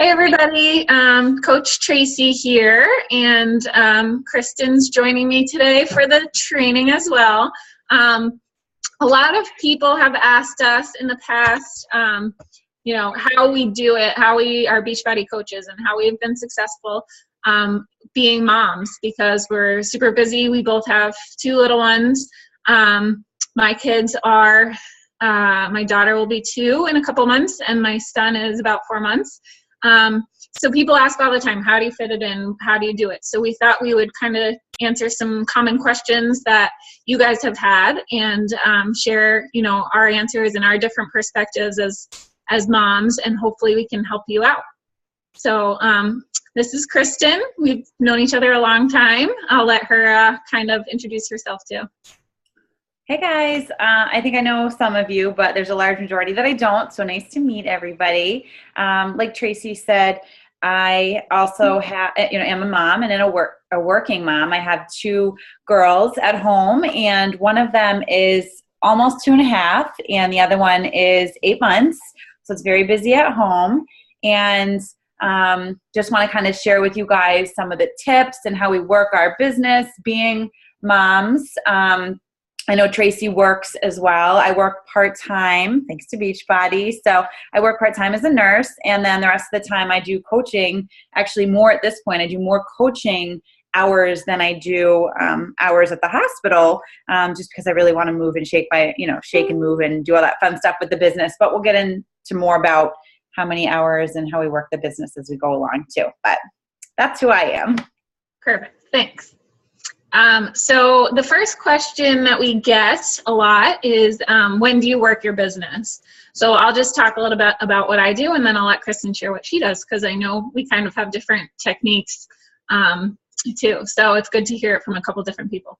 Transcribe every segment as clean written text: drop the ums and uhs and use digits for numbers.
Hey everybody, Coach Tracy here, and Kristen's joining me today for the training as well. A lot of people have asked us in the past, how we do it, how we are Beachbody coaches, and how we've been successful being moms, because we're super busy. We both have two little ones. My kids are, my daughter will be 2 in a couple months, and my son is about 4 months. So people ask all the time, how do you fit it in? How do you do it? So we thought we would kind of answer some common questions that you guys have had, and share, our answers and our different perspectives as moms, and hopefully we can help you out. So this is Kristen. We've known each other a long time. I'll let her kind of introduce herself too. Hey guys, I think I know some of you, but there's a large majority that I don't, so nice to meet everybody. Like Tracy said, I also am a mom, and a working mom. I have 2 girls at home, and one of them is almost 2.5, and the other one is 8 months, so it's very busy at home. And just want to kind of share with you guys some of the tips and how we work our business being moms. I know Tracy works as well. I work part-time, thanks to Beachbody. So I work part-time as a nurse, and then the rest of the time I do coaching. Actually, more at this point, I do more coaching hours than I do hours at the hospital, just because I really want to move and shake and move and do all that fun stuff with the business. But we'll get into more about how many hours and how we work the business as we go along too. But that's who I am. Perfect. Thanks. So the first question that we get a lot is, when do you work your business? So I'll just talk a little bit about what I do, and then I'll let Kristen share what she does, because I know we kind of have different techniques too. So it's good to hear it from a couple different people.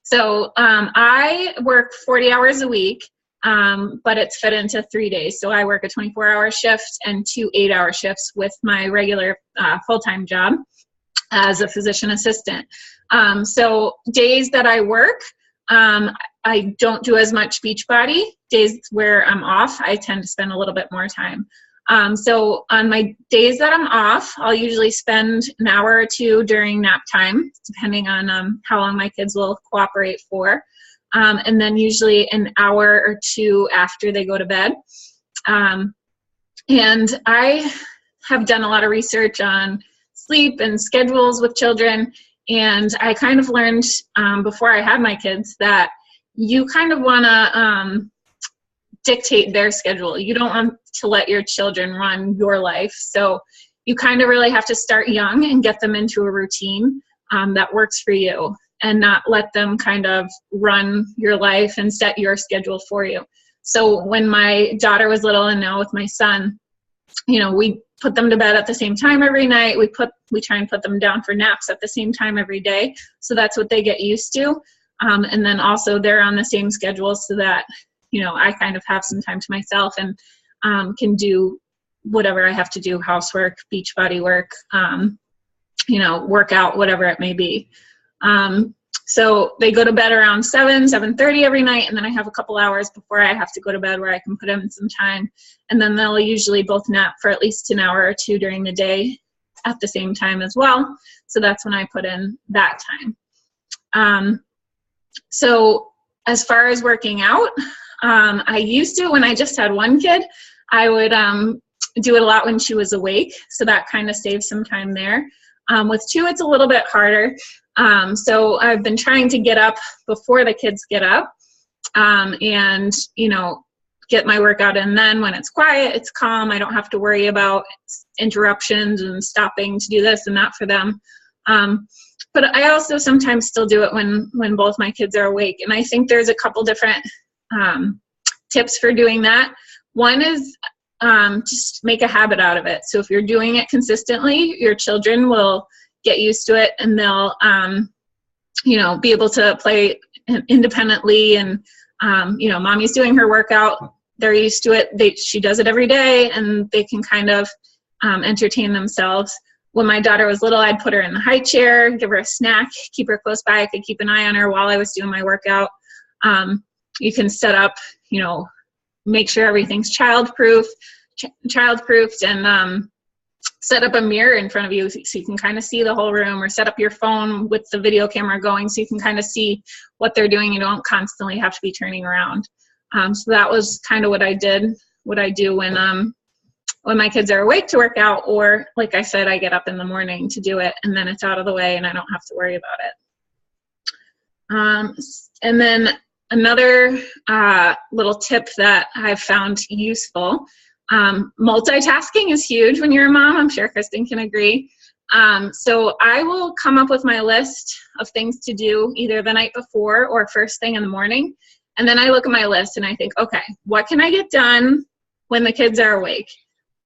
So I work 40 hours a week, but it's fit into 3 days. So I work a 24-hour shift and 2 8-hour shifts with my regular full-time job as a physician assistant. So days that I work, I don't do as much Beachbody. Days where I'm off, I tend to spend a little bit more time. So on my days that I'm off, I'll usually spend an hour or 2 during nap time, depending on how long my kids will cooperate for. And then usually an hour or 2 after they go to bed. And I have done a lot of research on sleep and schedules with children. And I kind of learned before I had my kids that you kind of want to dictate their schedule. You don't want to let your children run your life. So you kind of really have to start young and get them into a routine that works for you, and not let them kind of run your life and set your schedule for you. So when my daughter was little, and now with my son, we put them to bed at the same time every night. We try and put them down for naps at the same time every day. So that's what they get used to. And then also they're on the same schedule, so that, I kind of have some time to myself and can do whatever I have to do, housework, Beachbody work, workout, whatever it may be. So they go to bed around 7:30 every night, and then I have a couple hours before I have to go to bed where I can put in some time. And then they'll usually both nap for at least an hour or 2 during the day at the same time as well. So that's when I put in that time. So as far as working out, I used to, when I just had one kid, I would do it a lot when she was awake. So that kind of saves some time there. With 2, it's a little bit harder. So I've been trying to get up before the kids get up, and, get my workout in. Then when it's quiet, it's calm. I don't have to worry about interruptions and stopping to do this and that for them. But I also sometimes still do it when both my kids are awake. And I think there's a couple different tips for doing that. One is just make a habit out of it. So if you're doing it consistently, your children will get used to it, and they'll, be able to play independently. And, mommy's doing her workout. They're used to it. She does it every day, and they can kind of entertain themselves. When my daughter was little, I'd put her in the high chair, give her a snack, keep her close by. I could keep an eye on her while I was doing my workout. You can set up, make sure everything's childproofed, and set up a mirror in front of you so you can kind of see the whole room, or set up your phone with the video camera going so you can kind of see what they're doing. You don't constantly have to be turning around. So that was kind of what I do when my kids are awake to work out, or like I said, I get up in the morning to do it, and then it's out of the way and I don't have to worry about it. And then another little tip that I've found useful, multitasking is huge when you're a mom. I'm sure Kristen can agree. So I will come up with my list of things to do either the night before or first thing in the morning. And then I look at my list and I think, okay, what can I get done when the kids are awake?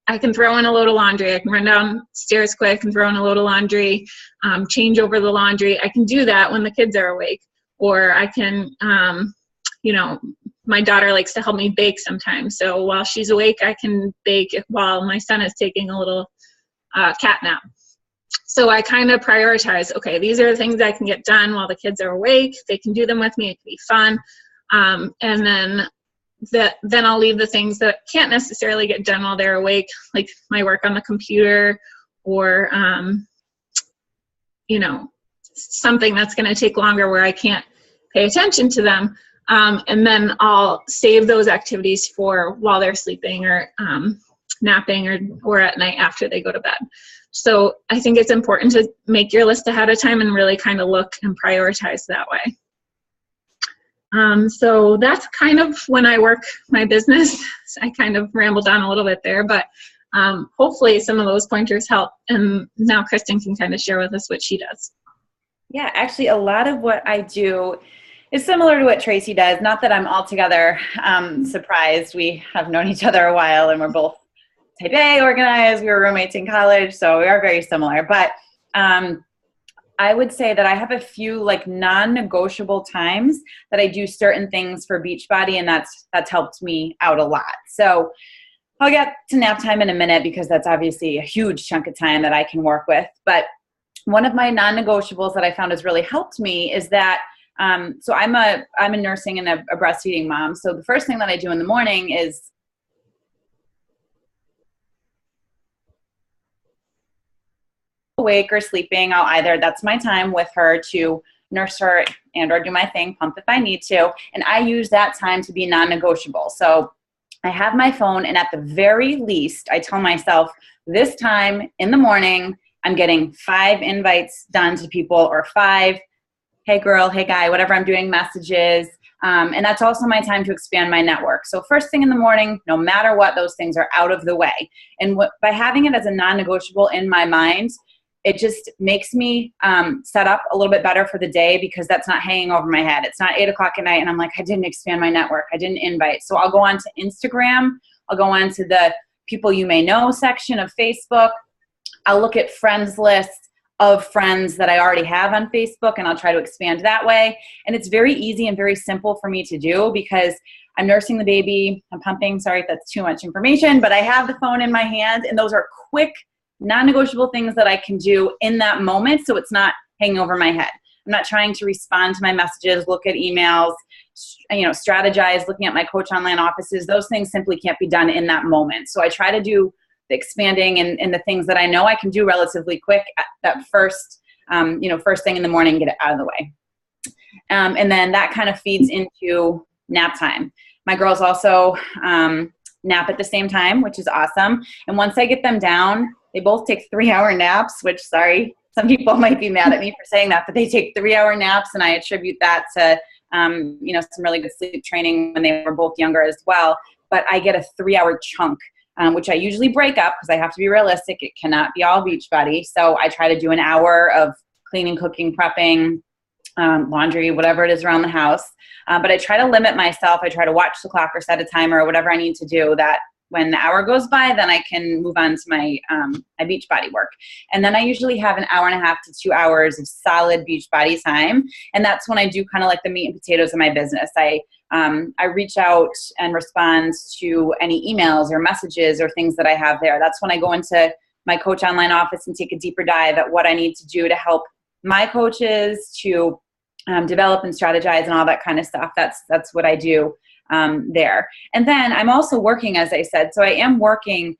I can throw in a load of laundry. I can run downstairs quick and throw in a load of laundry, change over the laundry. I can do that when the kids are awake. Or I can, my daughter likes to help me bake sometimes. So while she's awake, I can bake while my son is taking a little cat nap. So I kind of prioritize, okay, these are the things I can get done while the kids are awake. They can do them with me. It can be fun. And then I'll leave the things that can't necessarily get done while they're awake, like my work on the computer, or, something that's going to take longer where I can't pay attention to them. And then I'll save those activities for while they're sleeping, or napping, or at night after they go to bed. So I think it's important to make your list ahead of time and really kind of look and prioritize that way. So that's kind of when I work my business. I kind of rambled on a little bit there, but hopefully some of those pointers help. And now Kristen can kind of share with us what she does. Yeah, actually a lot of what I do is similar to what Tracy does. Not that I'm altogether surprised. We have known each other a while and we're both type A organized. We were roommates in college, so we are very similar. But I would say that I have a few like non-negotiable times that I do certain things for Beachbody, and that's helped me out a lot. So I'll get to nap time in a minute because that's obviously a huge chunk of time that I can work with. But one of my non-negotiables that I found has really helped me is that so I'm a nursing and a breastfeeding mom. So the first thing that I do in the morning is awake or sleeping, that's my time with her to nurse her and or do my thing, pump if I need to. And I use that time to be non-negotiable. So I have my phone, and at the very least, I tell myself this time in the morning, I'm getting 5 invites done to people, or 5, hey girl, hey guy, whatever I'm doing, messages. And that's also my time to expand my network. So first thing in the morning, no matter what, those things are out of the way. And by having it as a non-negotiable in my mind, it just makes me set up a little bit better for the day, because that's not hanging over my head. It's not 8 o'clock at night and I'm like, I didn't expand my network. I didn't invite. So I'll go on to Instagram. I'll go on to the people you may know section of Facebook. I'll look at friends lists of friends that I already have on Facebook, and I'll try to expand that way. And it's very easy and very simple for me to do because I'm nursing the baby. I'm pumping. Sorry if that's too much information, but I have the phone in my hand, and those are quick, non-negotiable things that I can do in that moment, so it's not hanging over my head. I'm not trying to respond to my messages, look at emails, strategize, looking at my coach online offices. Those things simply can't be done in that moment. So I try to do the expanding and the things that I know I can do relatively quick at that first thing in the morning, get it out of the way. And then that kind of feeds into nap time. My girls also nap at the same time, which is awesome. And once I get them down, they both take 3-hour naps, which, sorry, some people might be mad at me for saying that, but they take 3-hour naps, and I attribute that to, some really good sleep training when they were both younger as well. But I get a 3-hour chunk, which I usually break up because I have to be realistic. It cannot be all Beachbody. So I try to do an hour of cleaning, cooking, prepping, laundry, whatever it is around the house. But I try to limit myself. I try to watch the clock or set a timer or whatever I need to do, that when the hour goes by, then I can move on to my Beachbody work. And then I usually have an hour and a half to 2 hours of solid Beachbody time. And that's when I do kind of like the meat and potatoes of my business. I reach out and respond to any emails or messages or things that I have there. That's when I go into my coach online office and take a deeper dive at what I need to do to help my coaches to develop and strategize and all that kind of stuff. That's what I do there. And then I'm also working, as I said, so I am working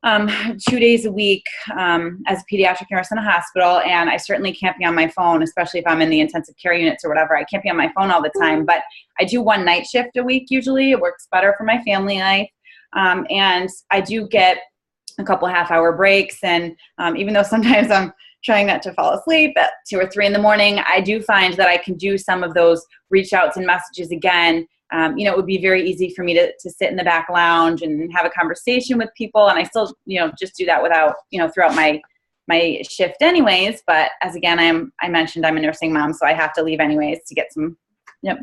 um, 2 days a week as a pediatric nurse in a hospital, and I certainly can't be on my phone, especially if I'm in the intensive care units or whatever. I can't be on my phone all the time, but I do one night shift a week usually. It works better for my family life, and I do get a couple half-hour breaks, and even though sometimes I'm trying not to fall asleep at 2 or 3 in the morning, I do find that I can do some of those reach outs and messages again. It would be very easy for me to sit in the back lounge and have a conversation with people. And I still, just do that without, throughout my shift anyways. But as again, I mentioned I'm a nursing mom, so I have to leave anyways to get some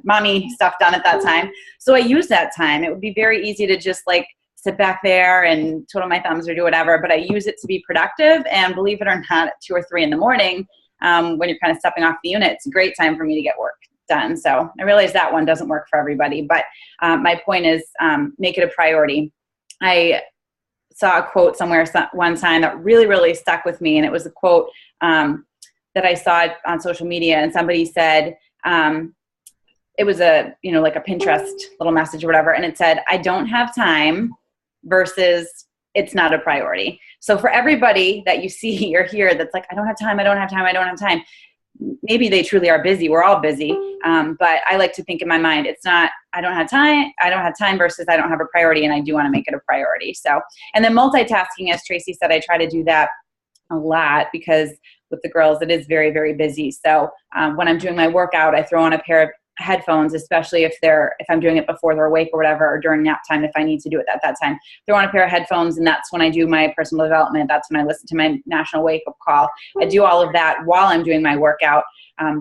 mommy stuff done at that time. So I use that time. It would be very easy to just like sit back there and twiddle my thumbs or do whatever, but I use it to be productive. And believe it or not, at 2 or 3 in the morning, when you're kind of stepping off the unit, it's a great time for me to get work done. So I realize that one doesn't work for everybody, but my point is make it a priority. I saw a quote somewhere one time that really, really stuck with me. And it was a quote that I saw on social media, and somebody said, it was like a Pinterest little message or whatever. And it said, I don't have time versus it's not a priority. So for everybody that you see or hear that's like, I don't have time, I don't have time, I don't have time. Maybe they truly are busy. We're all busy. But I like to think in my mind, it's not, I don't have time versus I don't have a priority, and I do want to make it a priority. So, and then multitasking, as Tracy said, I try to do that a lot because with the girls, it is very, very busy. So when I'm doing my workout, I throw on a pair of headphones, especially if I'm doing it before they're awake or whatever, or during nap time, if I need to do it at that time, throw on a pair of headphones. And that's when I do my personal development. That's when I listen to my national wake up call. I do all of that while I'm doing my workout,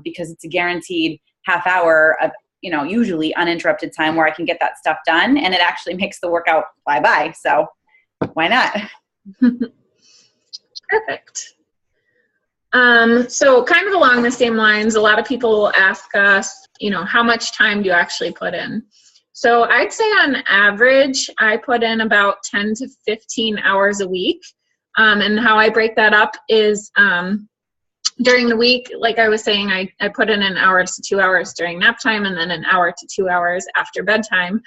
because it's a guaranteed half hour of, usually uninterrupted time where I can get that stuff done. And it actually makes the workout fly by. So why not? Perfect. So kind of along the same lines, a lot of people ask us, how much time do you actually put in? So I'd say on average, I put in about 10 to 15 hours a week. And how I break that up is during the week, like I was saying, I put in an hour to 2 hours during nap time, and then an hour to 2 hours after bedtime.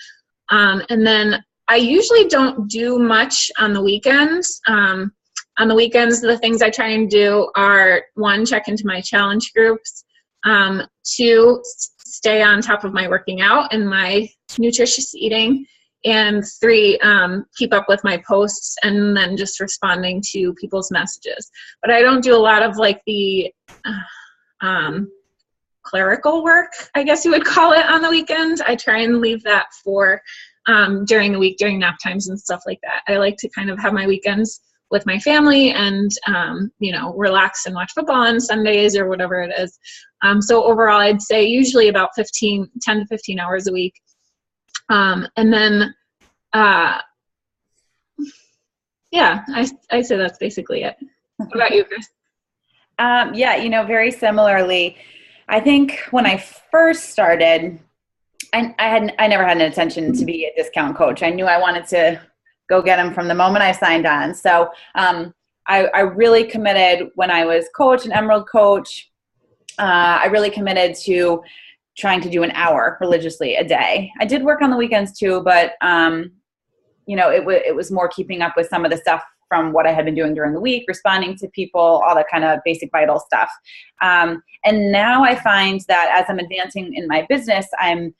And then I usually don't do much on the weekends. On the weekends, the things I try and do are 1, check into my challenge groups, 2, stay on top of my working out and my nutritious eating, and 3, keep up with my posts and then just responding to people's messages. But I don't do a lot of like the clerical work, I guess you would call it, on the weekends. I try and leave that for during the week, during nap times and stuff like that. I like to kind of have my weekends with my family and, relax and watch football on Sundays or whatever it is. So overall, I'd say usually about 10 to 15 hours a week. And then, I say that's basically it. What about you, Chris? Very similarly, I think when I first started, I never had an intention to be a discount coach. I knew I wanted to go get them from the moment I signed on. So I really committed when I was coach, an Emerald coach. I really committed to trying to do an hour religiously a day. I did work on the weekends too, but it was more keeping up with some of the stuff from what I had been doing during the week, responding to people, all that kind of basic vital stuff. And now I find that as I'm advancing in my business, I'm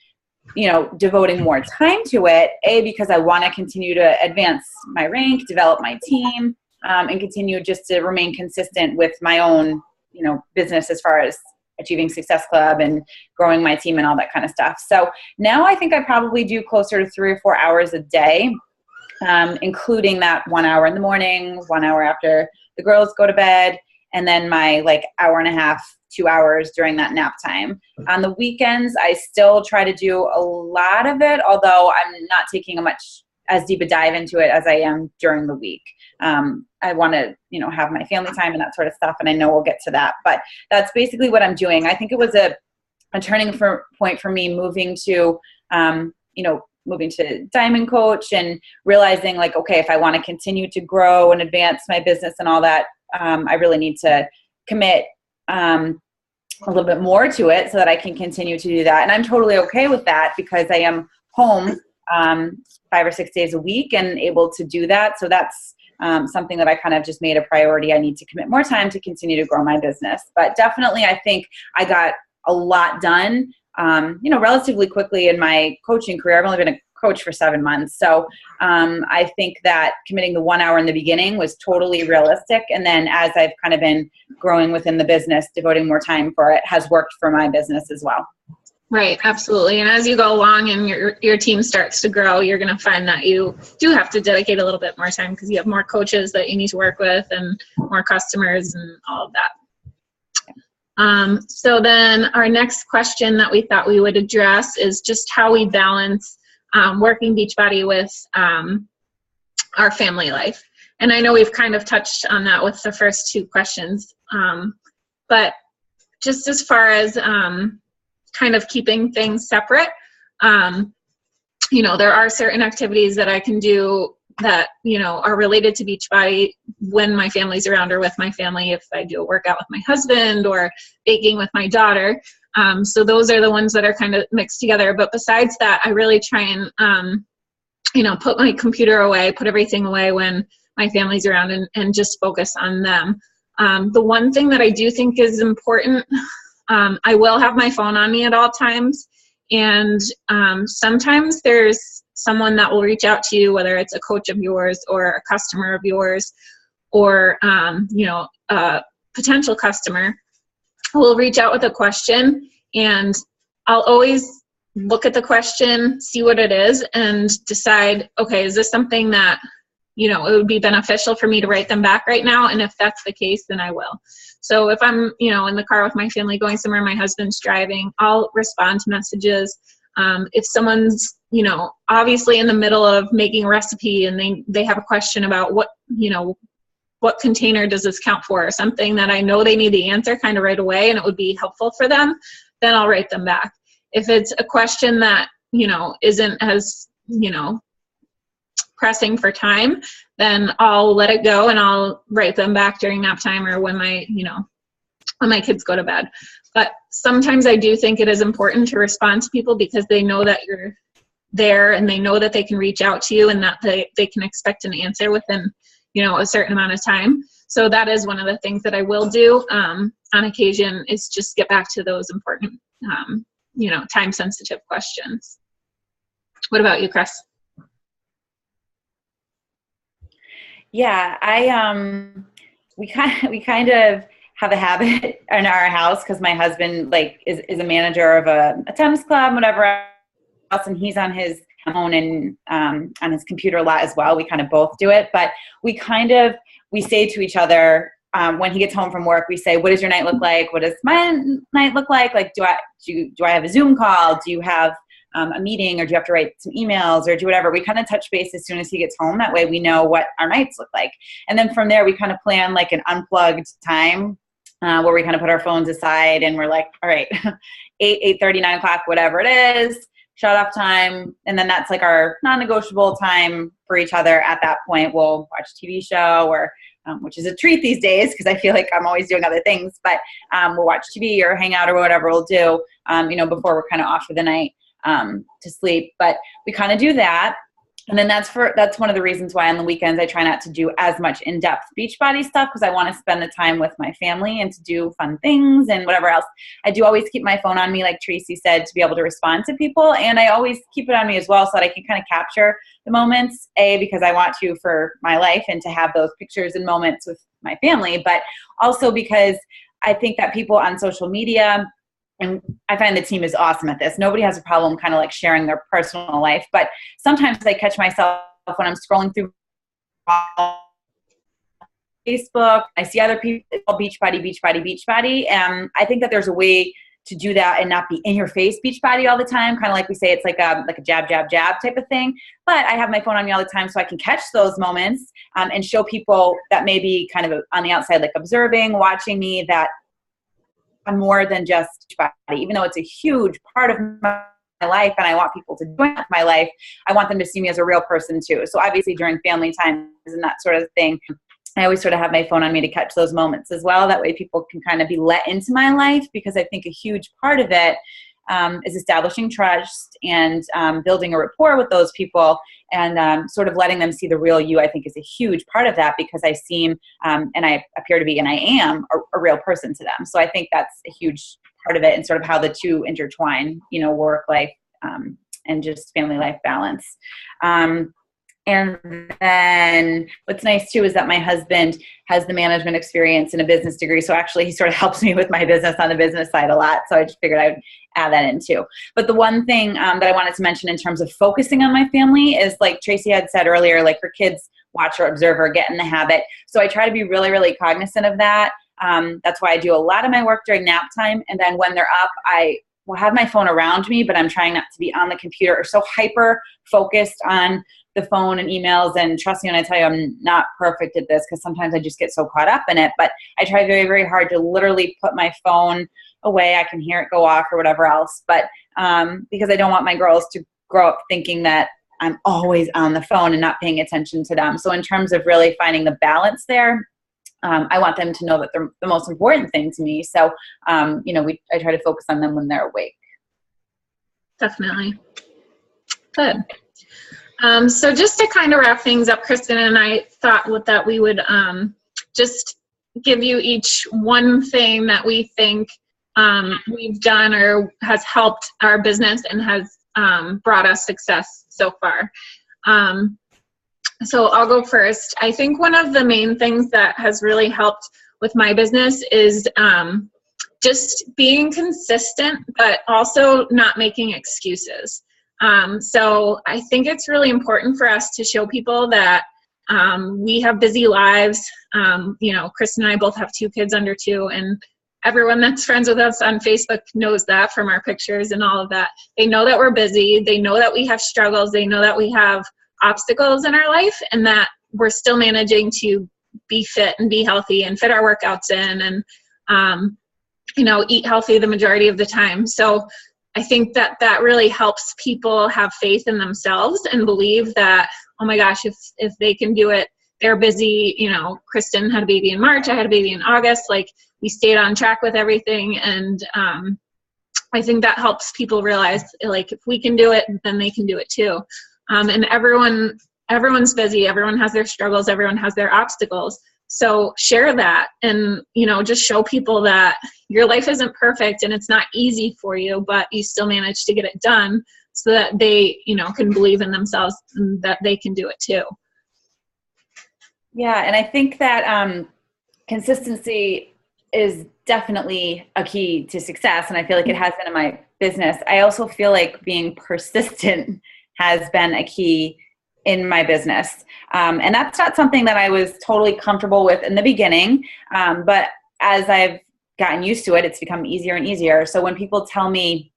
devoting more time to it, because I want to continue to advance my rank, develop my team, and continue just to remain consistent with my own, business as far as achieving Success Club and growing my team and all that kind of stuff. So now I think I probably do closer to 3 or 4 hours a day, including that 1 hour in the morning, 1 hour after the girls go to bed, and then my hour and a half, 2 hours during that nap time. On the weekends, I still try to do a lot of it, although I'm not taking as deep a dive into it as I am during the week. I want to, have my family time and that sort of stuff, and I know we'll get to that. But that's basically what I'm doing. I think it was a turning point for me moving to Diamond Coach and realizing okay, if I want to continue to grow and advance my business and all that, I really need to commit a little bit more to it so that I can continue to do that. And I'm totally okay with that because I am home 5 or 6 days a week and able to do that. So that's something that I kind of just made a priority. I need to commit more time to continue to grow my business. But definitely, I think I got a lot done, relatively quickly in my coaching career. I've only been a coach for 7 months. So I think that committing the 1 hour in the beginning was totally realistic. And then as I've kind of been growing within the business, devoting more time for it has worked for my business as well. Right, absolutely. And as you go along and your team starts to grow, you're going to find that you do have to dedicate a little bit more time because you have more coaches that you need to work with and more customers and all of that. So then our next question that we thought we would address is just how we balance working Beachbody with our family life. And I know we've kind of touched on that with the first two questions, but just as far as kind of keeping things separate, there are certain activities that I can do that, are related to Beachbody when my family's around or with my family, if I do a workout with my husband or baking with my daughter. So those are the ones that are kind of mixed together. But besides that, I really try and, put my computer away, put everything away when my family's around and just focus on them. The one thing that I do think is important, I will have my phone on me at all times. And sometimes there's someone that will reach out to you, whether it's a coach of yours or a customer of yours or, a potential customer will reach out with a question, and I'll always look at the question, see what it is, and decide, okay, is this something that, it would be beneficial for me to write them back right now? And if that's the case, then I will. So if I'm, in the car with my family going somewhere, my husband's driving, I'll respond to messages. If someone's, obviously in the middle of making a recipe and they have a question about what container does this count for, or something that I know they need the answer kind of right away and it would be helpful for them, then I'll write them back. If it's a question that, isn't as, pressing for time, then I'll let it go and I'll write them back during nap time or when my kids go to bed. But sometimes I do think it is important to respond to people because they know that you're there and they know that they can reach out to you and that they can expect an answer within, a certain amount of time. So that is one of the things that I will do on occasion, is just get back to those important, time sensitive questions. What about you, Chris? Yeah, we kind of have a habit in our house because my husband is a manager of a tennis club, whatever else, and he's on his phone and on his computer a lot as well. We kind of both do it, but we say to each other when he gets home from work, we say, "What does your night look like? What does my night look like? Like, do I have a Zoom call? Do you have a meeting, or do you have to write some emails or do whatever?" We kind of touch base as soon as he gets home. That way we know what our nights look like. And then from there, we kind of plan like an unplugged time where we kind of put our phones aside and we're like, all right, 8:30, 9 o'clock, whatever it is, shut off time. And then that's like our non-negotiable time for each other. At that point, we'll watch a TV show or which is a treat these days because I feel like I'm always doing other things, but we'll watch TV or hang out or whatever we'll do, before we're kind of off for the night. To sleep, but we kind of do that. And then that's one of the reasons why on the weekends I try not to do as much in-depth Beachbody stuff, because I want to spend the time with my family and to do fun things and whatever else. I do always keep my phone on me, like Tracy said, to be able to respond to people. And I always keep it on me as well so that I can kind of capture the moments, because I want to for my life and to have those pictures and moments with my family, but also because I think that people on social media, and I find the team is awesome at this. Nobody has a problem kind of like sharing their personal life, but sometimes I catch myself when I'm scrolling through Facebook, I see other people, Beachbody, Beachbody, Beachbody. And I think that there's a way to do that and not be in your face Beachbody all the time. Kind of like we say, it's like a jab, jab, jab type of thing. But I have my phone on me all the time so I can catch those moments and show people that may be kind of on the outside, like observing, watching me, that I'm more than just Beachbody. Even though it's a huge part of my life and I want people to join my life, I want them to see me as a real person too. So obviously during family times and that sort of thing, I always sort of have my phone on me to catch those moments as well. That way people can kind of be let into my life, because I think a huge part of it, is establishing trust and building a rapport with those people, and sort of letting them see the real you, I think, is a huge part of that, because I seem and I appear to be, and I am a real person to them. So I think that's a huge part of it, and sort of how the two intertwine, work life and just family life balance. And then what's nice too is that my husband has the management experience and a business degree. So actually he sort of helps me with my business on the business side a lot. So I just figured I would add that in too. But the one thing that I wanted to mention in terms of focusing on my family is, like Tracy had said earlier, like her kids watch or observe or get in the habit. So I try to be really, really cognizant of that. That's why I do a lot of my work during nap time. And then when they're up, I will have my phone around me, but I'm trying not to be on the computer or so hyper focused on the phone and emails. And trust me when I tell you, I'm not perfect at this, because sometimes I just get so caught up in it. But I try very, very hard to literally put my phone away. I can hear it go off or whatever else. But because I don't want my girls to grow up thinking that I'm always on the phone and not paying attention to them. So in terms of really finding the balance there, I want them to know that they're the most important thing to me. So, I try to focus on them when they're awake. Definitely. Good. So just to kind of wrap things up, Kristen and I thought that we would just give you each one thing that we think we've done or has helped our business and has brought us success so far. So I'll go first. I think one of the main things that has really helped with my business is just being consistent, but also not making excuses. So I think it's really important for us to show people that we have busy lives. Kristen and I both have 2 kids under 2, and everyone that's friends with us on Facebook knows that from our pictures and all of that. They know that we're busy. They know that we have struggles. They know that we have obstacles in our life, and that we're still managing to be fit and be healthy and fit our workouts in and, eat healthy the majority of the time. So I think that really helps people have faith in themselves and believe that, oh my gosh, if they can do it, they're busy. Kristen had a baby in March. I had a baby in August. Like, we stayed on track with everything. And I think that helps people realize, like, if we can do it, then they can do it too. And everyone's busy. Everyone has their struggles. Everyone has their obstacles. So share that and, just show people that your life isn't perfect and it's not easy for you, but you still manage to get it done, so that they, can believe in themselves and that they can do it too. Yeah. And I think that consistency is definitely a key to success. And I feel like it has been in my business. I also feel like being persistent has been a key in my business. And that's not something that I was totally comfortable with in the beginning. But as I've gotten used to it, it's become easier and easier. So when people tell me,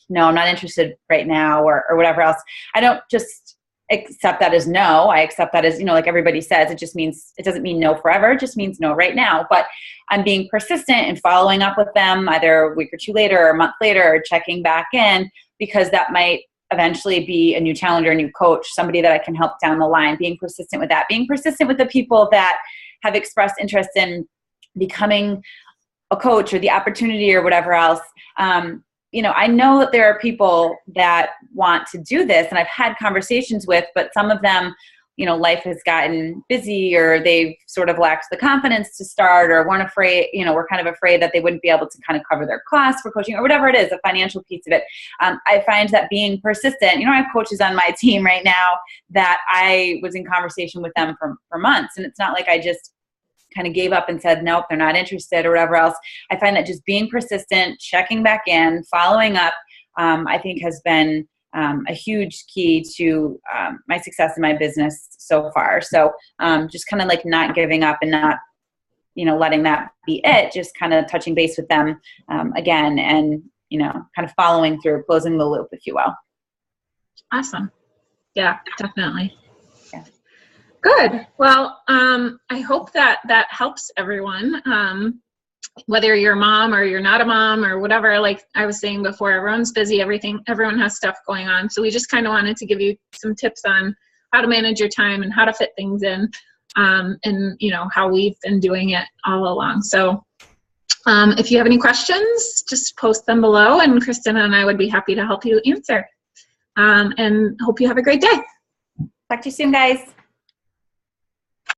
no, I'm not interested right now, or whatever else, I don't just accept that as no. I accept that as, like everybody says, it doesn't mean no forever. It just means no right now. But I'm being persistent and following up with them either a week or 2 later or a month later, or checking back in, because that might eventually be a new challenger, a new coach, somebody that I can help down the line. Being persistent with that, being persistent with the people that have expressed interest in becoming a coach or the opportunity or whatever else. I know that there are people that want to do this, and I've had conversations with, but some of them, life has gotten busy, or they've sort of lacked the confidence to start, or weren't afraid, were kind of afraid that they wouldn't be able to kind of cover their costs for coaching, or whatever it is, a financial piece of it. I find that being persistent, I have coaches on my team right now that I was in conversation with them for months. And it's not like I just kind of gave up and said, nope, they're not interested or whatever else. I find that just being persistent, checking back in, following up, I think has been a huge key to my success in my business so far. So just kind of like not giving up and not, letting that be it, just kind of touching base with them again and, kind of following through, closing the loop, if you will. Awesome. Yeah, definitely. Yeah. Good. Well, I hope that helps everyone. Whether you're a mom or you're not a mom or whatever, like I was saying before, everyone's busy, everyone has stuff going on. So we just kind of wanted to give you some tips on how to manage your time and how to fit things in, and how we've been doing it all along. So If you have any questions, just post them below, and Kristen and I would be happy to help you answer. And hope you have a great day. Talk to you soon, guys.